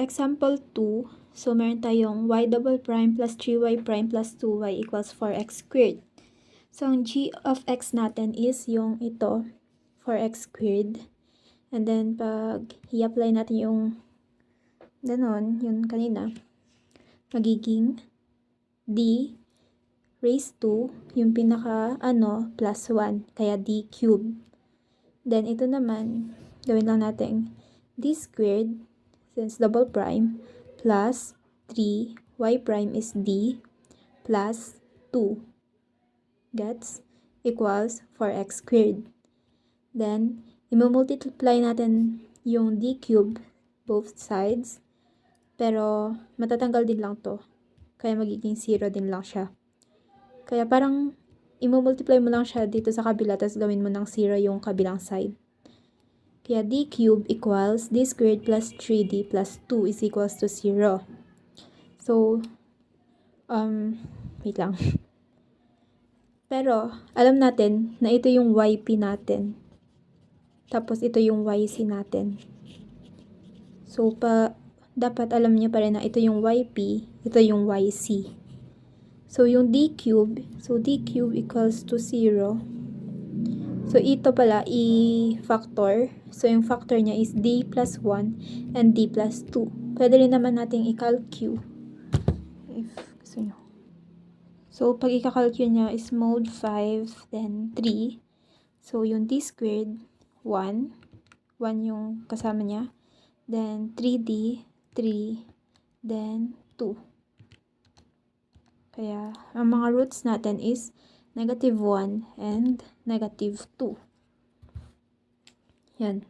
example 2, so meron tayong y double prime plus 3y prime plus 2y equals 4x squared. So, ang g of x natin is yung ito, 4x squared. And then, pag i-apply natin yung ganon, yun kanina, magiging d raised to, yung pinaka, plus 1, kaya d cubed. Then, ito naman, gawin lang natin d squared, since double prime, plus 3, y prime is d, plus 2, gets, equals 4x squared. Then, i-multiply natin yung d cube, both sides, pero matatanggal din lang to, kaya magiging 0 din lang siya. Kaya parang, i-multiply mo lang siya dito sa kabila, tapos gawin mo ng 0 yung kabilang side. Kaya d cube equals d squared plus 3d plus 2 is equals to 0. So, wait lang. Pero, alam natin na ito yung yp natin. Tapos, ito yung yc natin. So, dapat alam niyo pa rin na ito yung yp, ito yung yc. So, yung d cube equals to 0. So, ito pala, i-factor. So, yung factor niya is d plus 1 and d plus 2. Pwede rin naman nating i-calculate. If gusto nyo. So, pag i-calculate niya is mode 5, then 3. So, yung d squared, 1. 1 yung kasama niya. Then, 3d, 3. Then, 2. Kaya, ang mga roots natin is negative 1 and negative 2. Yan.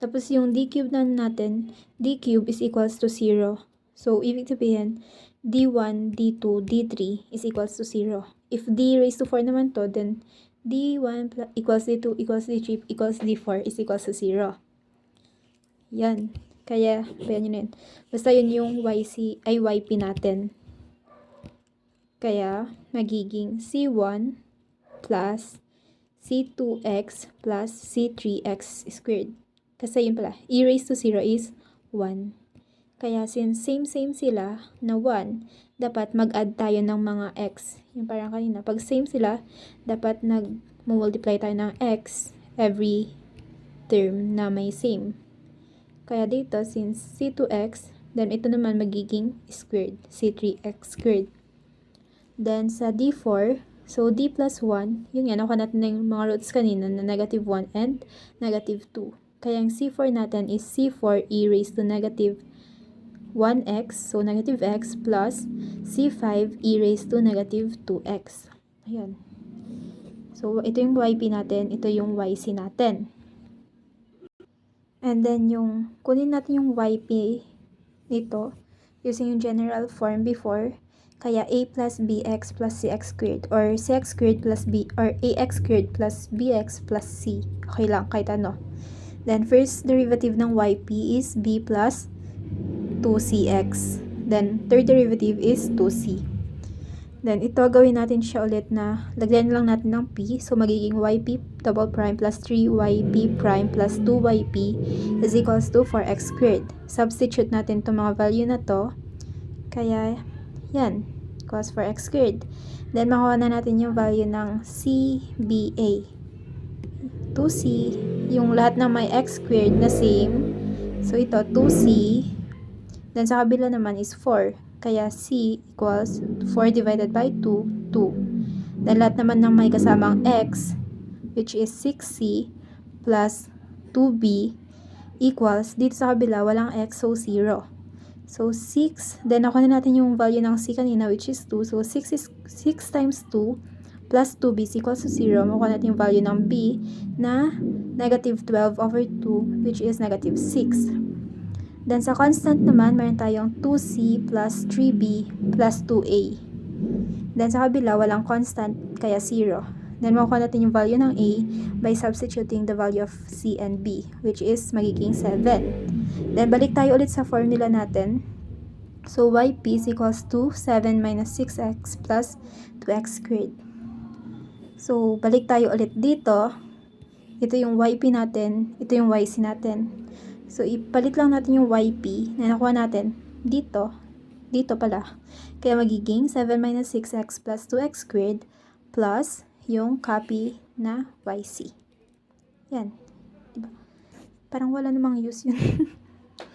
Tapos yung d cube natin, d cube is equals to 0. So, ibig sabihin, d1, d2, d3 is equals to 0. If d raised to 4 naman to, then d1 equals d2 equals d3 equals d4 is equals to 0. Yan. Kaya, bayan nyo na yun. Basta yun yung yp natin. Kaya, magiging c1 plus c2x plus c3x squared. Kasi yun pala, e raised to 0 is 1. Kaya since same sila na 1, dapat mag-add tayo ng mga x. Yung parang kanina, pag same sila, dapat nag-multiply tayo ng x every term na may same. Kaya dito, since c2x, then ito naman magiging squared, c3x squared. Then, sa d4, so d plus 1, yun nga, nakuha natin yung mga roots kanina na negative 1 and negative 2. Kaya yung c4 natin is c4 e raised to negative 1x, so negative x, plus c5 e raised to negative 2x. Ayan. So, ito yung yp natin, ito yung yc natin. And then, kunin natin yung yp nito, using yung general form before. Kaya a plus bx plus cx squared or cx squared plus b or ax squared plus bx plus c. Okay lang, kahit ano. Then, first derivative ng yp is b plus 2cx. Then, third derivative is 2c. Then, ito gawin natin siya ulit na lagyan lang natin ng p. So, magiging yp double prime plus 3yp prime plus 2yp is equals to 4x squared. Substitute natin itong mga value na to. Kaya, yan, equals 4x squared. Then, makuha na natin yung value ng CBA. 2C, yung lahat ng may x squared na same. So, ito, 2C. Then, sa kabila naman is 4. Kaya, C equals 4 divided by 2, 2. Then, lahat naman ng may kasamang x, which is 6C plus 2B equals, dito sa kabila, walang x, so 0. So, 6. Then, nakuha na natin yung value ng c kanina, which is 2. So, 6 times 2 plus 2b is equals to 0. Makuha natin yung value ng b na negative 12 over 2, which is negative 6. Then, sa constant naman, meron tayong 2c plus 3b plus 2a. Then, sa kabila, walang constant, kaya 0. Then, makuha natin yung value ng a by substituting the value of c and b, which is magiging 7. Then, balik tayo ulit sa formula natin. So, yp is equals to 7 minus 6x plus 2x squared. So, balik tayo ulit dito. Ito yung yp natin, ito yung yc natin. So, ipalit lang natin yung YP na nakuha natin dito. Dito pala. Kaya magiging 7 minus 6x plus 2x squared plus yung copy na YC. Yan. Diba? Parang wala namang use yun.